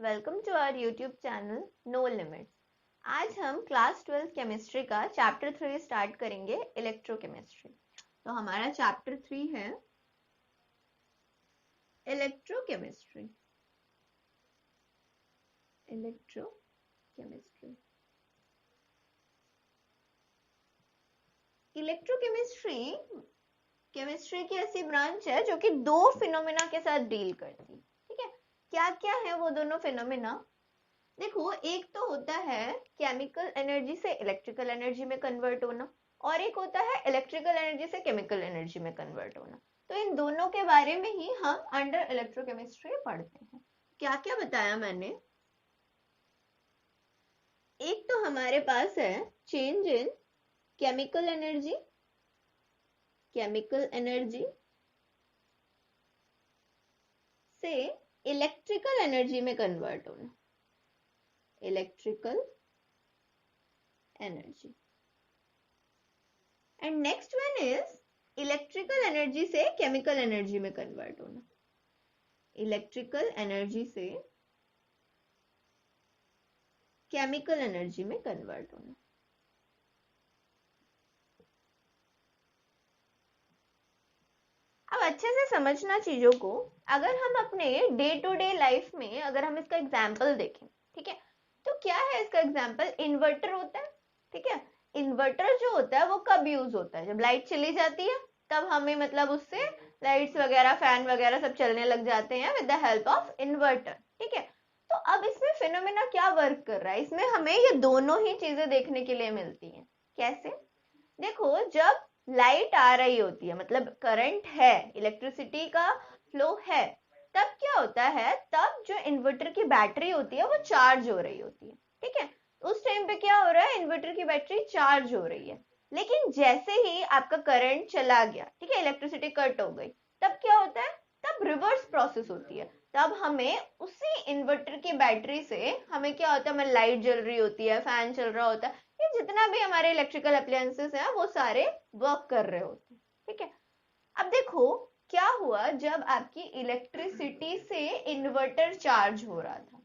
Welcome to our YouTube channel no limits. आज हम class 12 chemistry का चैप्टर 3 स्टार्ट करेंगे, इलेक्ट्रोकेमिस्ट्री। तो हमारा चैप्टर 3 है इलेक्ट्रोकेमिस्ट्री। इलेक्ट्रोकेमिस्ट्री इलेक्ट्रोकेमिस्ट्री केमिस्ट्री की ऐसी ब्रांच है जो कि दो फिनोमेना के साथ डील करती है। ठीक है, क्या क्या है वो दोनों फिनोमेना? देखो, एक तो होता है केमिकल एनर्जी से इलेक्ट्रिकल एनर्जी में कन्वर्ट होना, और एक होता है इलेक्ट्रिकल एनर्जी से केमिकल एनर्जी में कन्वर्ट होना। तो इन दोनों के बारे में ही हम अंडर इलेक्ट्रोकेमिस्ट्री पढ़ते हैं। क्या क्या बताया मैंने? एक तो हमारे पास है change in chemical energy, chemical energy से इलेक्ट्रिकल एनर्जी में कन्वर्ट होना, electrical energy. And next one is electrical energy से केमिकल एनर्जी में कन्वर्ट होना, इलेक्ट्रिकल एनर्जी से केमिकल एनर्जी में कन्वर्ट होना। अब अच्छे से समझना चीजों को। अगर हम अपने डे टू डे लाइफ में अगर हम इसका एग्जाम्पल देखें, ठीक है, तो क्या है इसका एग्जाम्पल? इन्वर्टर होता है। ठीक है, इन्वर्टर जो होता है वो कब यूज होता है? जब लाइट चली जाती है, तब हमें मतलब उससे लाइट्स वगैरह, फैन वगैरह सब चलने लग जाते हैं with the help of inverter. ठीक है, तो अब इसमें फिनोमेना क्या वर्क कर रहा है? इसमें हमें ये दोनों ही चीजें देखने के लिए मिलती हैं। कैसे? देखो, जब लाइट आ रही होती है, मतलब करंट है, इलेक्ट्रिसिटी का फ्लो है, तब क्या होता है? तब जो इन्वर्टर की बैटरी होती है वो चार्ज हो रही होती है। ठीक है, उस टाइम पे क्या हो रहा है? इन्वर्टर की बैटरी चार्ज हो रही है। लेकिन जैसे ही आपका करंट चला गया, ठीक है, इलेक्ट्रिसिटी कट हो गई, तब क्या होता है? तब रिवर्स प्रोसेस होती है। तब हमें उसी इन्वर्टर की बैटरी से हमें क्या होता है? हमें लाइट जल रही होती है, फैन चल रहा होता है, ये जितना भी हमारे इलेक्ट्रिकल अप्लायंसेस हैं वो सारे वर्क कर रहे होते हैं। ठीक है, अब देखो क्या हुआ, जब आपकी इलेक्ट्रिसिटी से इन्वर्टर चार्ज हो रहा था,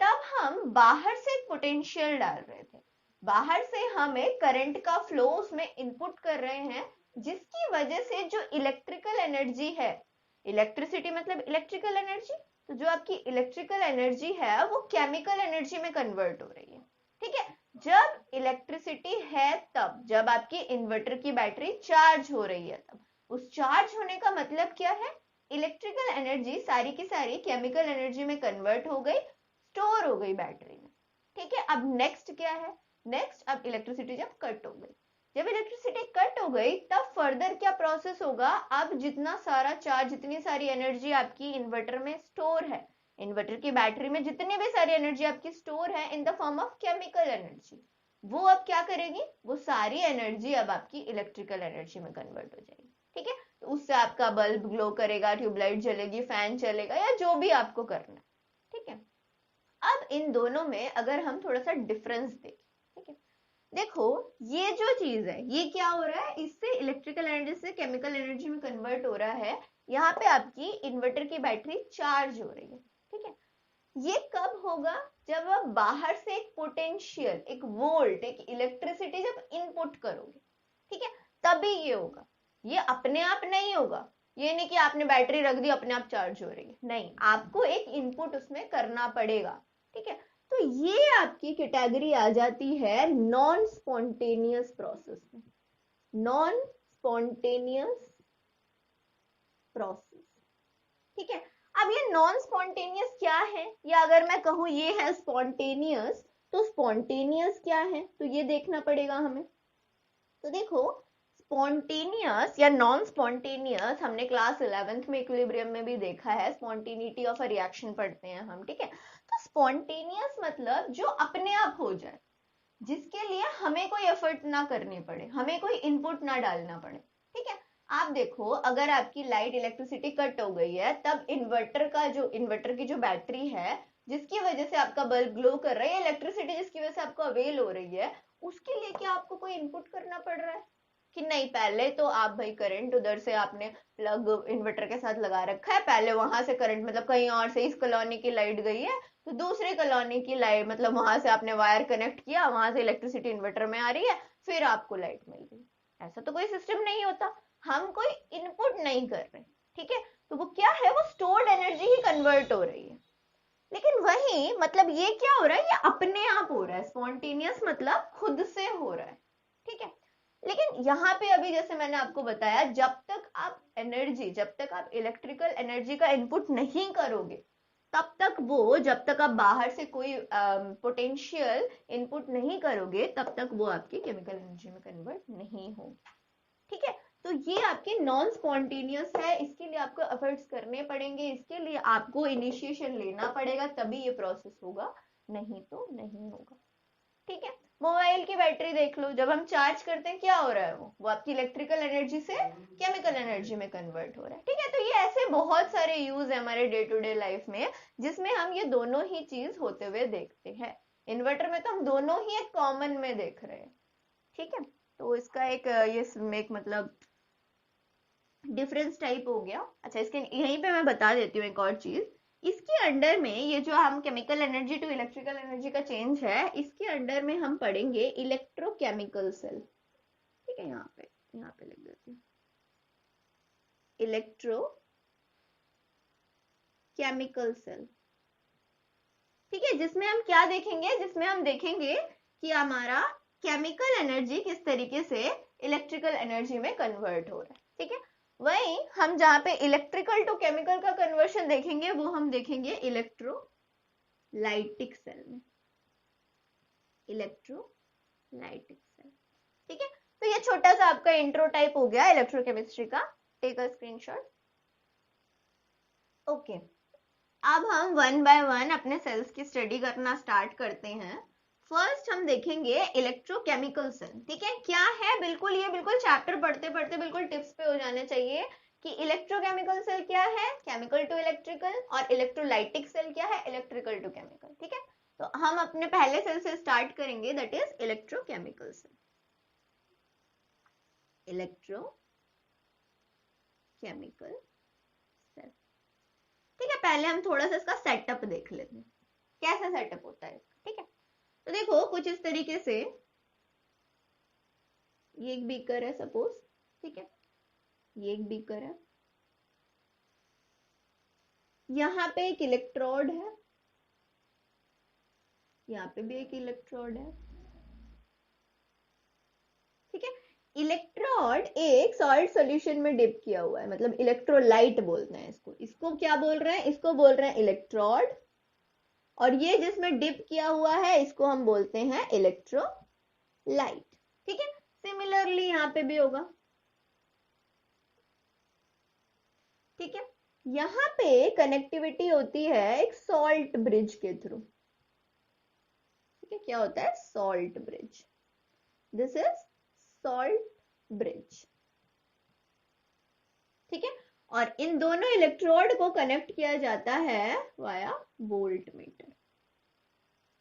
तब हम बाहर से पोटेंशियल डाल रहे थे, बाहर से हमें करंट का फ्लो उसमें इनपुट कर रहे हैं, जिसकी वजह से जो इलेक्ट्रिकल एनर्जी है, इलेक्ट्रिसिटी मतलब इलेक्ट्रिकल एनर्जी, तो जो आपकी इलेक्ट्रिकल एनर्जी है वो केमिकल एनर्जी में कन्वर्ट हो रही है। ठीक है, जब इलेक्ट्रिसिटी है, तब जब आपकी इन्वर्टर की बैटरी चार्ज हो रही है, तब उस चार्ज होने का मतलब क्या है? इलेक्ट्रिकल एनर्जी सारी की सारी केमिकल एनर्जी में कन्वर्ट हो गई, स्टोर हो गई बैटरी में। ठीक है, अब नेक्स्ट क्या है? नेक्स्ट, अब इलेक्ट्रिसिटी जब कट हो गई, जब इलेक्ट्रिसिटी कट हो गई, तब फर्दर क्या प्रोसेस होगा? अब जितना सारा चार्ज, जितनी सारी एनर्जी आपकी इन्वर्टर में स्टोर है, इन्वर्टर की बैटरी में जितनी भी सारी एनर्जी आपकी स्टोर है in the form of chemical energy, वो अब क्या करेगी? वो सारी एनर्जी अब आपकी इलेक्ट्रिकल एनर्जी में कन्वर्ट हो जाएगी। ठीक है, तो उससे आपका बल्ब ग्लो करेगा, ट्यूबलाइट जलेगी, फैन चलेगा, या जो भी आपको करना है। ठीक है, अब इन दोनों में अगर हम थोड़ा सा डिफरेंस देखें, ठीक है, देखो ये जो चीज है ये क्या हो रहा है? इससे इलेक्ट्रिकल एनर्जी से केमिकल एनर्जी में कन्वर्ट हो रहा है। यहाँ पे आपकी इन्वर्टर की बैटरी चार्ज हो रही है। ठीक है, ये कब होगा? जब आप बाहर से एक पोटेंशियल, एक वोल्ट, एक इलेक्ट्रिसिटी जब इनपुट करोगे, ठीक है, तभी ये होगा। ये अपने आप नहीं होगा। ये नहीं कि आपने बैटरी रख दी अपने आप चार्ज हो रही है, नहीं, आपको एक इनपुट उसमें करना पड़ेगा। ठीक है, तो ये आपकी कैटेगरी आ जाती है नॉन स्पॉन्टेनियस प्रोसेस में, नॉन स्पॉन्टेनियस प्रोसेस। ठीक है, अब ये नॉन स्पॉन्टेनियस क्या है, या अगर मैं कहूं ये है स्पॉन्टेनियस, तो स्पॉन्टेनियस क्या है तो ये देखना पड़ेगा हमें। तो देखो, स्पॉन्टेनियस या नॉन स्पॉन्टेनियस हमने क्लास 11th में इक्विलिब्रियम में भी देखा है, स्पॉन्टेनिटी ऑफ अ रिएक्शन पढ़ते हैं हम। ठीक है, तो स्पॉन्टेनियस मतलब जो अपने आप हो जाए, जिसके लिए हमें कोई एफर्ट ना करनी पड़े, हमें कोई इनपुट ना डालना पड़े। ठीक है, आप देखो, अगर आपकी लाइट, इलेक्ट्रिसिटी कट हो गई है, तब इन्वर्टर की जो बैटरी है, जिसकी वजह से आपका बल्ब ग्लो कर रहा है, इलेक्ट्रिसिटी जिसकी वजह से आपको अवेल हो रही है, उसके लिए क्या आपको कोई इनपुट करना पड़ रहा है? कि नहीं, पहले तो आप भाई करंट उधर से आपने प्लग इन्वर्टर के साथ लगा रखा है, पहले वहां से करंट मतलब कहीं और से इस कॉलोनी की लाइट गई है तो दूसरी कॉलोनी की लाइट मतलब वहां से आपने वायर कनेक्ट किया, वहां से इलेक्ट्रिसिटी इन्वर्टर में आ रही है, फिर आपको लाइट मिल गई। ऐसा तो कोई सिस्टम नहीं होता, हम कोई इनपुट नहीं कर रहे, ठीक है। तो वो क्या है, वो स्टोर्ड एनर्जी ही कन्वर्ट हो रही है। लेकिन वही मतलब ये क्या हो रहा है, ये अपने आप हो रहा है, स्पॉन्टेनियस मतलब खुद से हो रहा है, ठीक है। लेकिन यहाँ पे अभी जैसे मैंने आपको बताया, जब तक आप इलेक्ट्रिकल एनर्जी का इनपुट नहीं करोगे, तब तक वो, जब तक आप बाहर से कोई पोटेंशियल इनपुट नहीं करोगे, तब तक वो आपकी केमिकल एनर्जी में कन्वर्ट नहीं होगी, ठीक है। तो ये आपके नॉन स्पॉन्टेनियस है, इसके लिए आपको एफर्ट्स करने पड़ेंगे, इसके लिए आपको इनिशिएशन लेना पड़ेगा, तभी ये प्रोसेस होगा, नहीं तो नहीं होगा, ठीक है। मोबाइल की बैटरी देख लो, जब हम चार्ज करते हैं क्या हो रहा है, वो आपकी इलेक्ट्रिकल एनर्जी से केमिकल एनर्जी में कन्वर्ट हो रहा है, ठीक है। तो ये ऐसे बहुत सारे यूज है हमारे डे टू डे लाइफ में, जिसमें हम ये दोनों ही चीज होते हुए देखते हैं। इन्वर्टर में तो हम दोनों ही एक कॉमन में देख रहे हैं, ठीक है। तो इसका एक मतलब डिफरेंस टाइप हो गया। अच्छा, इसके यहीं पे मैं बता देती हूँ एक और चीज, इसके अंडर में ये जो हम chemical energy to electrical energy का चेंज है, इसके अंडर में हम पढ़ेंगे इलेक्ट्रोकेमिकल सेल, ठीक है। यहाँ पे लिख देती हूँ इलेक्ट्रो केमिकल सेल, ठीक है। जिसमें हम क्या देखेंगे, जिसमें हम देखेंगे कि हमारा केमिकल एनर्जी किस तरीके से इलेक्ट्रिकल एनर्जी में कन्वर्ट हो रहा है, ठीक है। वहीं हम जहां पे इलेक्ट्रिकल टू केमिकल का कन्वर्शन देखेंगे, वो हम देखेंगे इलेक्ट्रोलाइटिक सेल में, इलेक्ट्रोलाइटिक सेल, ठीक है। तो ये छोटा सा आपका इंट्रो टाइप हो गया इलेक्ट्रोकेमिस्ट्री का, टेक अ स्क्रीनशॉट। ओके, अब हम वन बाय वन अपने सेल्स की स्टडी करना स्टार्ट करते हैं। फर्स्ट हम देखेंगे इलेक्ट्रोकेमिकल सेल, ठीक है। क्या है, बिल्कुल ये बिल्कुल चैप्टर पढ़ते पढ़ते बिल्कुल टिप्स पे हो जाने चाहिए कि इलेक्ट्रोकेमिकल सेल क्या है, केमिकल टू इलेक्ट्रिकल, और इलेक्ट्रोलाइटिक सेल क्या है, इलेक्ट्रिकल टू केमिकल, ठीक है। तो हम अपने पहले सेल से स्टार्ट करेंगे, that is electrochemical cell, electrochemical cell, ठीक है। पहले हम थोड़ा सा इसका सेटअप देख लेते हैं, कैसा सेटअप होता है इसका, ठीक है। तो देखो कुछ इस तरीके से, ये एक बीकर है सपोज, ठीक है, ये एक बीकर है, यहाँ पे एक इलेक्ट्रोड है, यहाँ पे भी एक इलेक्ट्रोड है, ठीक है। इलेक्ट्रोड एक सॉल्ट सॉल्यूशन में डिप किया हुआ है, मतलब इलेक्ट्रोलाइट बोलते हैं इसको, इसको क्या बोल रहे हैं, इसको बोल रहे हैं इलेक्ट्रोड, और ये जिसमें डिप किया हुआ है इसको हम बोलते हैं इलेक्ट्रोलाइट, ठीक है। सिमिलरली यहाँ पे भी होगा, ठीक है। यहाँ पे कनेक्टिविटी होती है एक सॉल्ट ब्रिज के थ्रू, ठीक है। क्या होता है, salt bridge, this is salt bridge, ठीक है। और इन दोनों इलेक्ट्रोड को कनेक्ट किया जाता है वाया वोल्ट मीटर,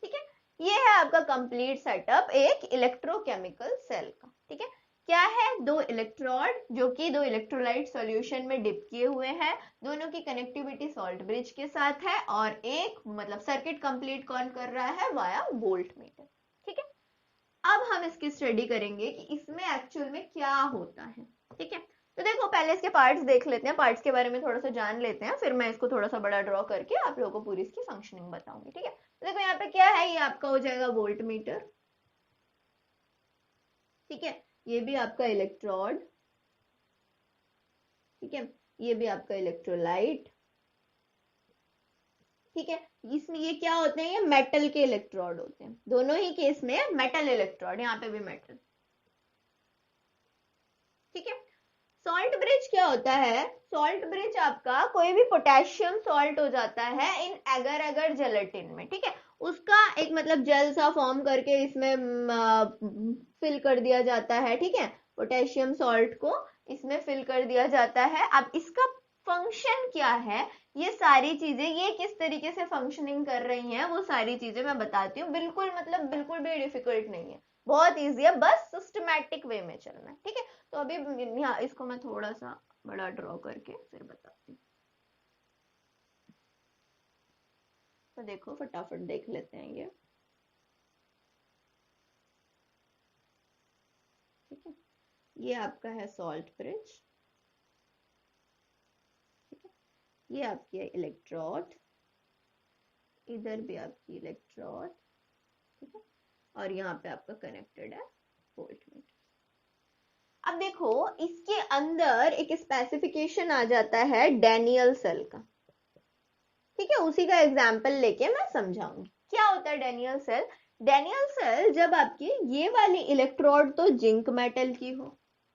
ठीक है। ये है आपका कंप्लीट सेटअप एक इलेक्ट्रोकेमिकल सेल का, ठीक है। क्या है, दो इलेक्ट्रोड जो कि दो इलेक्ट्रोलाइट सॉल्यूशन में डिप किए हुए हैं, दोनों की कनेक्टिविटी सॉल्ट ब्रिज के साथ है, और एक मतलब सर्किट कंप्लीट कौन कर रहा है, वाया वोल्ट मीटर, ठीक है। अब हम इसकी स्टडी करेंगे कि इसमें एक्चुअल में क्या होता है, ठीक है। तो देखो पहले इसके पार्ट्स देख लेते हैं, पार्ट्स के बारे में थोड़ा सा जान लेते हैं, फिर मैं इसको थोड़ा सा बड़ा ड्रॉ करके आप लोगों को पूरी इसकी फंक्शनिंग बताऊंगी, ठीक है। तो देखो यहाँ पे क्या है, ये आपका हो जाएगा वोल्ट मीटर, ठीक है। ये भी आपका इलेक्ट्रोड, ठीक है। ये भी आपका इलेक्ट्रोलाइट, ठीक है। इसमें ये क्या होते हैं, ये मेटल के इलेक्ट्रोड होते हैं, दोनों ही केस में मेटल इलेक्ट्रोड, यहाँ पे भी मेटल, ठीक है। सॉल्ट ब्रिज क्या होता है, सॉल्ट ब्रिज आपका कोई भी पोटेशियम सॉल्ट हो जाता है इन एगर एगर जेलेटिन में, ठीक है। उसका एक मतलब जेल सा फॉर्म करके इसमें फिल कर दिया जाता है, ठीक है। पोटेशियम सॉल्ट को इसमें फिल कर दिया जाता है। अब इसका फंक्शन क्या है, ये सारी चीजें ये किस तरीके से फंक्शनिंग कर रही हैं, वो सारी चीजें मैं बताती हूँ, बिल्कुल मतलब बिल्कुल भी डिफिकल्ट नहीं है, बहुत इजी है, बस सिस्टमैटिक वे में चलना है। ठीक है, तो अभी यहाँ इसको मैं थोड़ा सा बड़ा ड्रॉ करके फिर बताती हूँ। तो देखो फटाफट देख लेते हैं ये। ठीक है, ये आपका है सॉल्ट ब्रिज। ठीक है, ये आपकी है इलेक्ट्रोड, इधर भी आपकी इलेक्ट्रोड। ठीक है, और यहाँ पे आपका कनेक्टेड है वोल्टमीटर। अब देखो इसके अंदर एक स्पेसिफिकेशन आ जाता है डैनियल सेल का। ठीक है, उसी का एग्जाम्पल लेके मैं समझाऊंगी क्या होता है डैनियल सेल। डैनियल सेल जब आपकी ये वाली इलेक्ट्रोड तो जिंक मेटल की हो,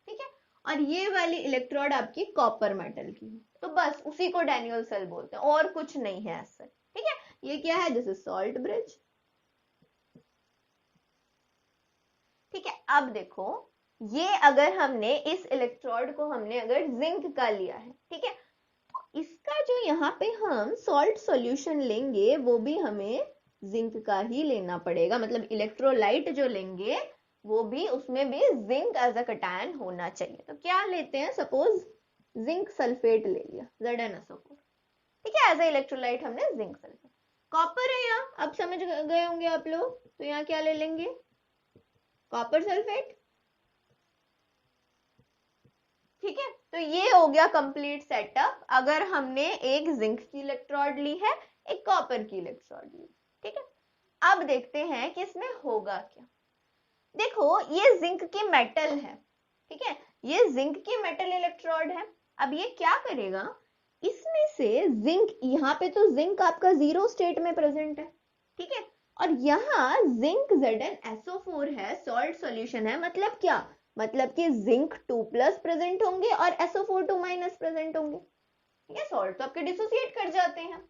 ठीक है, और ये वाली इलेक्ट्रोड आपकी कॉपर मेटल की हो, तो बस उसी को डैनियल सेल बोलते हैं, और कुछ नहीं है ऐसा। ठीक है, ये क्या है, दिस इज सॉल्ट ब्रिज। ठीक है, अब देखो ये अगर हमने इस इलेक्ट्रोड को हमने अगर जिंक का लिया है, ठीक है, तो इसका जो यहाँ पे हम सॉल्ट सॉल्यूशन लेंगे वो भी हमें जिंक का ही लेना पड़ेगा, मतलब इलेक्ट्रोलाइट जो लेंगे वो भी उसमें भी जिंक एज अ कटायन होना चाहिए। तो क्या लेते हैं, सपोज जिंक सल्फेट ले लिया ZnSO4। ठीक है, एज अ इलेक्ट्रोलाइट हमने जिंक सल्फेट। कॉपर है यहाँ, अब समझ गए होंगे आप लोग, तो यहाँ क्या ले लेंगे, कॉपर सल्फेट। ठीक है, तो ये हो गया कंप्लीट सेटअप, अगर हमने एक जिंक की इलेक्ट्रोड ली है, एक कॉपर की इलेक्ट्रोड ली। ठीक है, अब देखते हैं कि इसमें होगा क्या। देखो ये जिंक की मेटल है, ठीक है, ये जिंक की मेटल इलेक्ट्रोड है। अब ये क्या करेगा, इसमें से जिंक, यहाँ पे तो जिंक आपका जीरो स्टेट में प्रेजेंट है, ठीक है, और यहाँ जिंक ZnSO4 है, सॉल्ट सॉल्यूशन है, मतलब क्या, मतलब कि जिंक 2+ प्रेजेंट होंगे और SO4 2- प्रेजेंट होंगे। ठीक है, सॉल्ट तो आपके डिसोसिएट कर जाते हैं,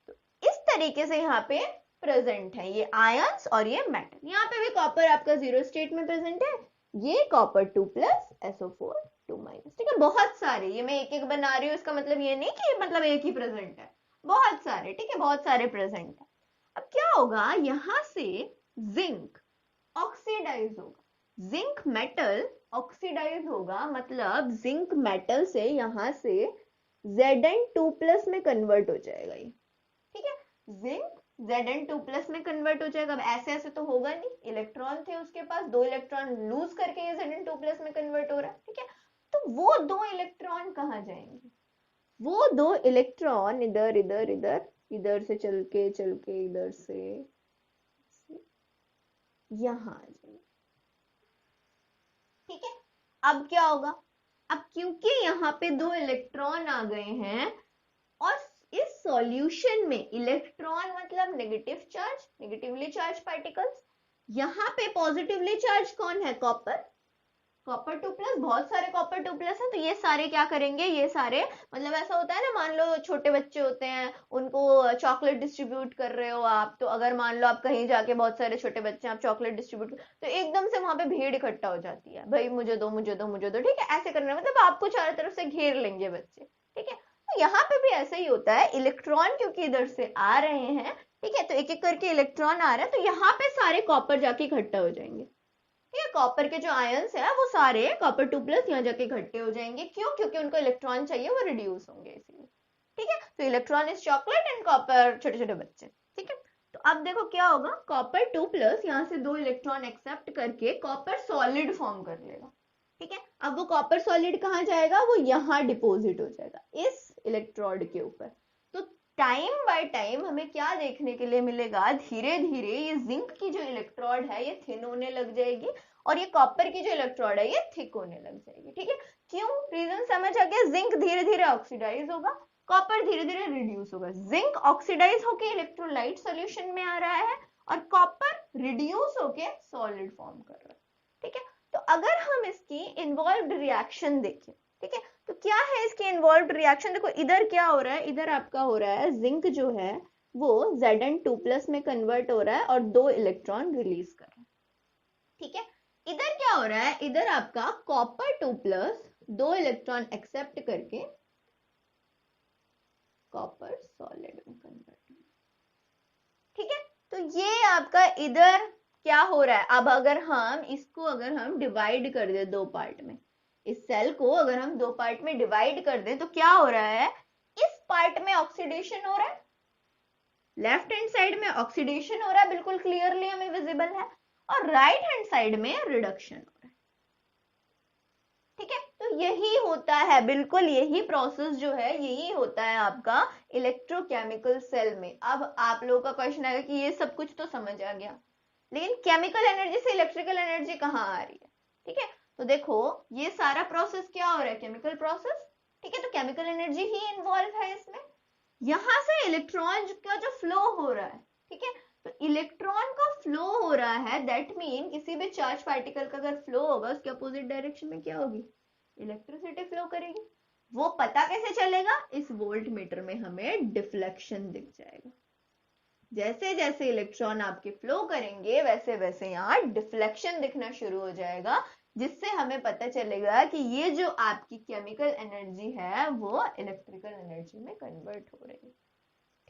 तो इस तरीके से यहाँ पे प्रेजेंट है ये आयंस और ये मेटल। यहाँ पे भी कॉपर आपका जीरो स्टेट में प्रेजेंट है, ये कॉपर 2+ SO4 2-। ठीक है, बहुत सारे, ये मैं एक एक बना रही हूँ, इसका मतलब ये नहीं कि मतलब एक ही प्रेजेंट है, बहुत सारे। ठीक है, बहुत सारे प्रेजेंट है। अब क्या होगा, यहां से जिंक ऑक्सीडाइज होगा, जिंक मेटल ऑक्सीडाइज होगा, मतलब जिंक मेटल से यहां से Zn2+ में कन्वर्ट हो जाएगा ये। ठीक है, जिंक Zn2+ में कन्वर्ट हो जाएगा। अब ऐसे ऐसे तो होगा नहीं, इलेक्ट्रॉन थे उसके पास, 2 इलेक्ट्रॉन लूज करके ये Zn2+ में कन्वर्ट हो रहा है। ठीक है, तो वो 2 इलेक्ट्रॉन कहाँ जाएंगे, वो 2 इलेक्ट्रॉन इधर इधर इधर, इधर से चल के इधर से यहां आ जाएंगे। ठीक है, अब क्या होगा, अब क्योंकि यहाँ पे 2 इलेक्ट्रॉन आ गए हैं और इस सॉल्यूशन में इलेक्ट्रॉन मतलब negative charge, negatively charge particles, यहाँ पे पॉजिटिवली चार्ज कौन है, कॉपर, कॉपर 2+, बहुत सारे कॉपर 2+ हैं, तो ये सारे क्या करेंगे, ये सारे मतलब ऐसा होता है ना, मान लो छोटे बच्चे होते हैं, उनको चॉकलेट डिस्ट्रीब्यूट कर रहे हो आप, तो अगर मान लो आप कहीं जाके बहुत सारे छोटे बच्चे आप चॉकलेट डिस्ट्रीब्यूट, तो एकदम से वहां पे भीड़ इकट्ठा हो जाती है, भाई मुझे दो मुझे दो मुझे दो। ठीक है, ऐसे करना मतलब आपको चारों तरफ से घेर लेंगे बच्चे। ठीक है, तो यहाँ पे भी ऐसा ही होता है, इलेक्ट्रॉन क्योंकि इधर से आ रहे हैं, ठीक है, तो एक एक करके इलेक्ट्रॉन आ रहा है, तो यहाँ पे सारे कॉपर जाके इकट्ठा हो जाएंगे। ठीक है, कॉपर के जो आयंस है वो सारे कॉपर 2+ यहाँ जाके इकट्ठे हो जाएंगे, क्यों, क्योंकि उनको इलेक्ट्रॉन चाहिए, वो रिड्यूस होंगे इसीलिए। ठीक है, तो electron is chocolate and copper छोटे छोटे बच्चे। ठीक है, तो अब देखो क्या होगा, कॉपर 2+ यहाँ से 2 इलेक्ट्रॉन एक्सेप्ट करके कॉपर सॉलिड फॉर्म कर लेगा। ठीक है, अब वो कॉपर सॉलिड कहाँ जाएगा, वो यहाँ डिपोजिट हो जाएगा इस इलेक्ट्रोड के ऊपर। तो टाइम बाय टाइम हमें क्या देखने के लिए मिलेगा, धीरे धीरे ये जिंक की जो इलेक्ट्रोड है ये थिन होने लग जाएगी और ये कॉपर की जो इलेक्ट्रोड है ये थिक होने लग जाएगी। ठीक है, क्यों, रीजन समझ आ गया, जिंक धीरे धीरे ऑक्सीडाइज होगा, कॉपर धीरे धीरे रिड्यूस होगा, जिंक ऑक्सीडाइज होके इलेक्ट्रोलाइट सोल्यूशन में आ रहा है और कॉपर रिड्यूस होके सॉलिड फॉर्म कर रहा है। ठीक है, तो अगर हम इसकी इन्वॉल्व्ड रिएक्शन देखें, ठीक है, तो क्या है इसकी इन्वॉल्व्ड रिएक्शन, देखो इधर क्या हो रहा है, इधर आपका हो रहा है जिंक जो है वो Zn2+ में कन्वर्ट हो रहा है और 2 इलेक्ट्रॉन रिलीज कर रहा है। ठीक है, इधर क्या हो रहा है, इधर आपका कॉपर 2+ 2 इलेक्ट्रॉन एक्सेप्ट करके कॉपर सॉलिड में कन्वर्ट। ठीक है, तो ये आपका इधर क्या हो रहा है अब अगर हम डिवाइड कर दे दो पार्ट में, इस सेल को अगर हम दो पार्ट में डिवाइड कर दें तो क्या हो रहा है, इस पार्ट में ऑक्सीडेशन हो रहा है, लेफ्ट हैंड साइड में ऑक्सीडेशन हो रहा है, बिल्कुल क्लियरली हमें विजिबल है, और राइट हैंड साइड में रिडक्शन हो रहा है। ठीक है, तो यही होता है, बिल्कुल यही प्रोसेस जो है यही होता है आपका इलेक्ट्रोकेमिकल सेल में। अब आप लोगों का क्वेश्चन आएगा कि ये सब कुछ तो समझ आ गया, लेकिन केमिकल एनर्जी से इलेक्ट्रिकल एनर्जी कहाँ आ रही है? ठीक है, तो देखो ये सारा प्रोसेस क्या हो रहा है, केमिकल प्रोसेस। ठीक है, तो केमिकल एनर्जी ही इन्वॉल्व है इसमें। यहां से इलेक्ट्रॉन का जो फ्लो हो रहा है, ठीक है, तो इलेक्ट्रॉन का फ्लो हो रहा है, दैट मीन किसी भी चार्ज पार्टिकल का अगर फ्लो होगा उसके अपोजिट डायरेक्शन में क्या होगी, इलेक्ट्रिसिटी फ्लो करेगी। वो पता कैसे चलेगा, इस वोल्ट मीटर में हमें डिफ्लेक्शन दिख जाएगा। जैसे जैसे इलेक्ट्रॉन आपके फ्लो करेंगे वैसे वैसे यहाँ डिफ्लेक्शन दिखना शुरू हो जाएगा, जिससे हमें पता चलेगा कि ये जो आपकी केमिकल एनर्जी है वो इलेक्ट्रिकल एनर्जी में कन्वर्ट हो रही है।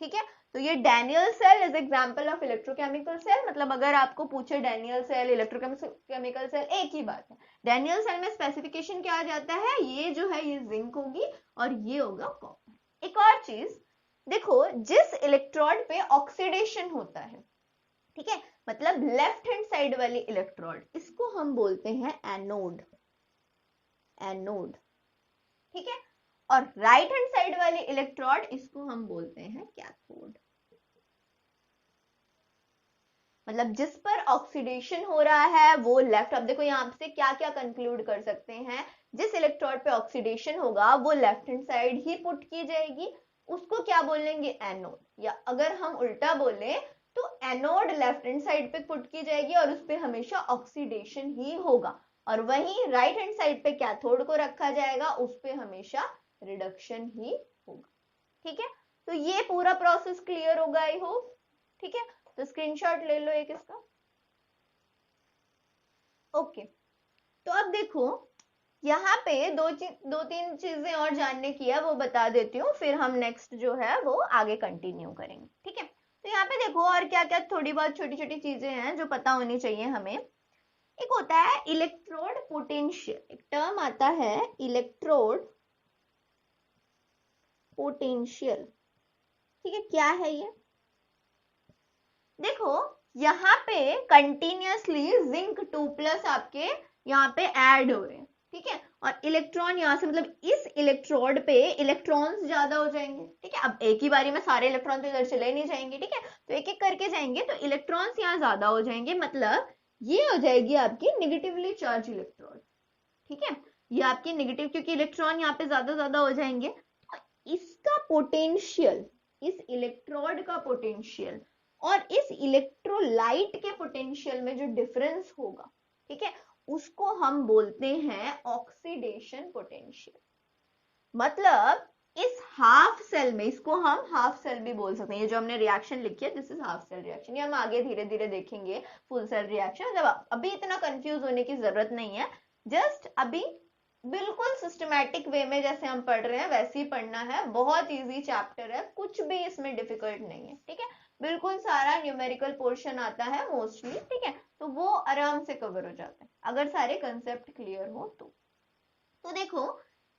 ठीक है, तो ये Daniell cell is example of electrochemical cell. मतलब अगर आपको पूछे डैनियल सेल इलेक्ट्रोकेमिकल सेल, एक ही बात है। डैनियल सेल में स्पेसिफिकेशन क्या आ जाता है, ये जो है ये जिंक होगी और ये होगा कॉपर। एक और चीज देखो, जिस इलेक्ट्रोड पे ऑक्सीडेशन होता है, ठीक है, मतलब लेफ्ट हैंड साइड वाली इलेक्ट्रोड, इसको हम बोलते हैं एनोड, एनोड। ठीक है, और राइट हैंड साइड वाली इलेक्ट्रोड इसको हम बोलते हैं कैथोड। मतलब जिस पर ऑक्सीडेशन हो रहा है वो लेफ्ट। अब देखो यहां से क्या क्या कंक्लूड कर सकते हैं, जिस इलेक्ट्रोड पे ऑक्सीडेशन होगा वो लेफ्ट हैंड साइड ही पुट की जाएगी, उसको क्या बोलेंगे, एनोड। या अगर हम उल्टा बोले तो एनोड लेफ्ट हैंड साइड पे पुट की जाएगी और उस पे हमेशा ऑक्सीडेशन ही होगा, और वहीं राइट हैंड साइड पे कैथोड को रखा जाएगा, उस पे हमेशा रिडक्शन ही होगा। ठीक है, तो ये पूरा प्रोसेस क्लियर होगा आई होप। ठीक है, तो स्क्रीनशॉट ले लो एक इसका। ओके, तो अब देखो यहाँ पे दो तीन चीजें और जानने की है, वो बता देती हूँ, फिर हम नेक्स्ट जो है वो आगे कंटिन्यू करेंगे। ठीक है, तो यहाँ पे देखो और क्या क्या थोड़ी बहुत छोटी छोटी चीजें हैं जो पता होनी चाहिए हमें। एक होता है इलेक्ट्रोड पोटेंशियल, एक टर्म आता है इलेक्ट्रोड पोटेंशियल। ठीक है, क्या है ये, देखो यहाँ पे कंटिन्यूअसली जिंक 2+ आपके यहाँ पे ऐड हो रहे हैं। ठीक है, और इलेक्ट्रॉन यहाँ से, मतलब इस इलेक्ट्रोड पे इलेक्ट्रॉन्स ज्यादा हो जाएंगे। ठीक है, अब एक ही बारी में सारे इलेक्ट्रॉन तो इधर चले नहीं जाएंगे, ठीक है, तो एक एक करके जाएंगे, तो इलेक्ट्रॉन्स यहाँ ज्यादा हो जाएंगे, मतलब ये हो जाएगी आपकी निगेटिवली चार्ज इलेक्ट्रोड। ठीक है, ये आपकी निगेटिव, क्योंकि इलेक्ट्रॉन यहाँ पे ज्यादा ज्यादा हो जाएंगे, तो इसका पोटेंशियल, इस इलेक्ट्रोड का पोटेंशियल और इस इलेक्ट्रोलाइट के पोटेंशियल में जो डिफरेंस होगा, ठीक है, उसको हम बोलते हैं ऑक्सीडेशन पोटेंशियल। मतलब इस हाफ सेल में, इसको हम हाफ सेल भी बोल सकते हैं, ये जो हमने रिएक्शन लिखी है this is half cell reaction, ये हम आगे धीरे धीरे देखेंगे फुल सेल रिएक्शन। जब अभी इतना कंफ्यूज होने की जरूरत नहीं है, जस्ट अभी बिल्कुल सिस्टमैटिक वे में जैसे हम पढ़ रहे हैं वैसे ही पढ़ना है। बहुत इजी चैप्टर है, कुछ भी इसमें डिफिकल्ट नहीं है। ठीक है, बिल्कुल सारा न्यूमेरिकल पोर्शन आता है मोस्टली। ठीक है, तो वो आराम से कवर हो जाता है अगर सारे कंसेप्ट क्लियर हो तो देखो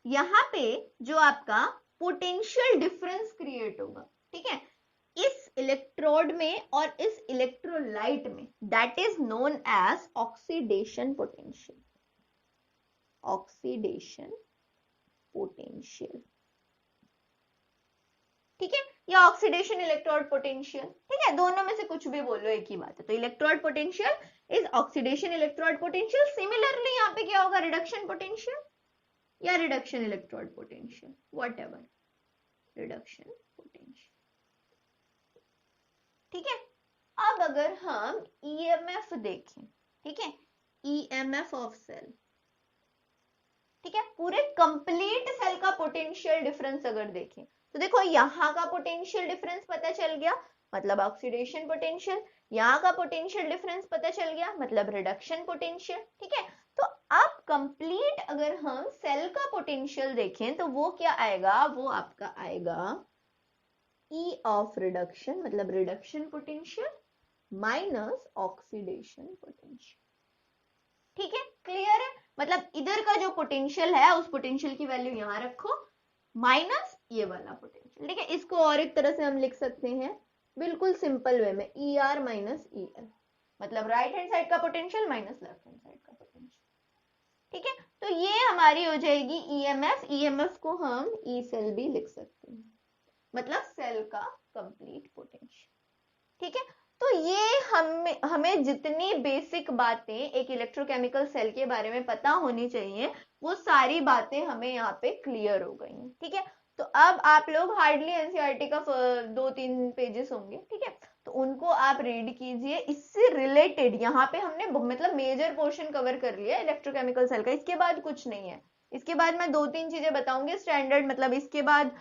यहाँ पे जो आपका पोटेंशियल डिफरेंस क्रिएट होगा, ठीक है, इस इलेक्ट्रोड में और इस इलेक्ट्रोलाइट में, that is known as oxidation potential, oxidation potential. ठीक है, या ऑक्सीडेशन इलेक्ट्रोड पोटेंशियल, ठीक है, दोनों में से कुछ भी बोलो एक ही बात है। तो electrode potential is oxidation electrode potential. Similarly यहाँ पे क्या होगा, रिडक्शन पोटेंशियल या reduction electrode potential, whatever, reduction potential. ठीक है, अब अगर हम ईएमएफ देखें, ठीक है, ईएमएफ ऑफ सेल, ठीक है, पूरे कंप्लीट सेल का पोटेंशियल डिफरेंस अगर देखें तो देखो यहाँ का पोटेंशियल डिफरेंस पता चल गया, मतलब ऑक्सीडेशन पोटेंशियल, यहाँ का पोटेंशियल डिफरेंस पता चल गया, मतलब रिडक्शन पोटेंशियल। ठीक है, तो अब कंप्लीट अगर हम सेल का पोटेंशियल देखें तो वो क्या आएगा, वो आपका आएगा ई ऑफ रिडक्शन, मतलब reduction potential minus oxidation potential. ठीक है, क्लियर है? मतलब इधर का जो पोटेंशियल है उस पोटेंशियल की वैल्यू यहां रखो माइनस ये वाला पोटेंशियल। ठीक है, इसको और एक तरह से हम लिख सकते हैं बिल्कुल सिंपल वे में, E R minus E L, मतलब राइट हैंड साइड का potential minus left hand side का पोटेंशियल। ठीक है, तो ये हमारी हो जाएगी ईएमएफ। ईएमएफ को हम ई सेल भी लिख सकते हैं, मतलब सेल का कंप्लीट पोटेंशियल। ठीक है, तो ये हमें जितनी बेसिक बातें एक इलेक्ट्रोकेमिकल सेल के बारे में पता होनी चाहिए वो सारी बातें हमें यहाँ पे क्लियर हो गई हैं। ठीक है, तो अब आप लोग हार्डली एनसीईआरटी का 2-3 पेजेस होंगे, ठीक है, तो उनको आप रीड कीजिए। इससे रिलेटेड यहाँ पे हमने मतलब मेजर पोर्शन कवर कर लिया इलेक्ट्रोकेमिकल सेल का, इसके बाद कुछ नहीं है। इसके बाद मैं 2-3 चीजें बताऊंगी स्टैंडर्ड, मतलब इसके बाद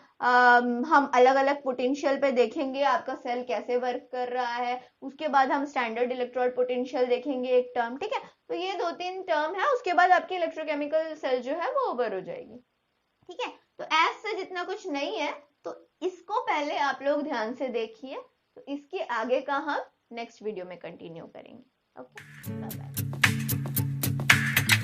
हम अलग अलग पोटेंशियल पे देखेंगे आपका सेल कैसे वर्क कर रहा है। उसके बाद हम स्टैंडर्ड इलेक्ट्रोड पोटेंशियल देखेंगे एक टर्म। ठीक है, तो ये 2-3 टर्म है, उसके बाद आपकी इलेक्ट्रोकेमिकल सेल जो है वो ओवर हो जाएगी। ठीक है, तो एज से जितना कुछ नहीं है, तो इसको पहले आप लोग ध्यान से देखिए, तो इसके आगे का हम नेक्स्ट वीडियो में कंटिन्यू करेंगे। Okay, bye bye.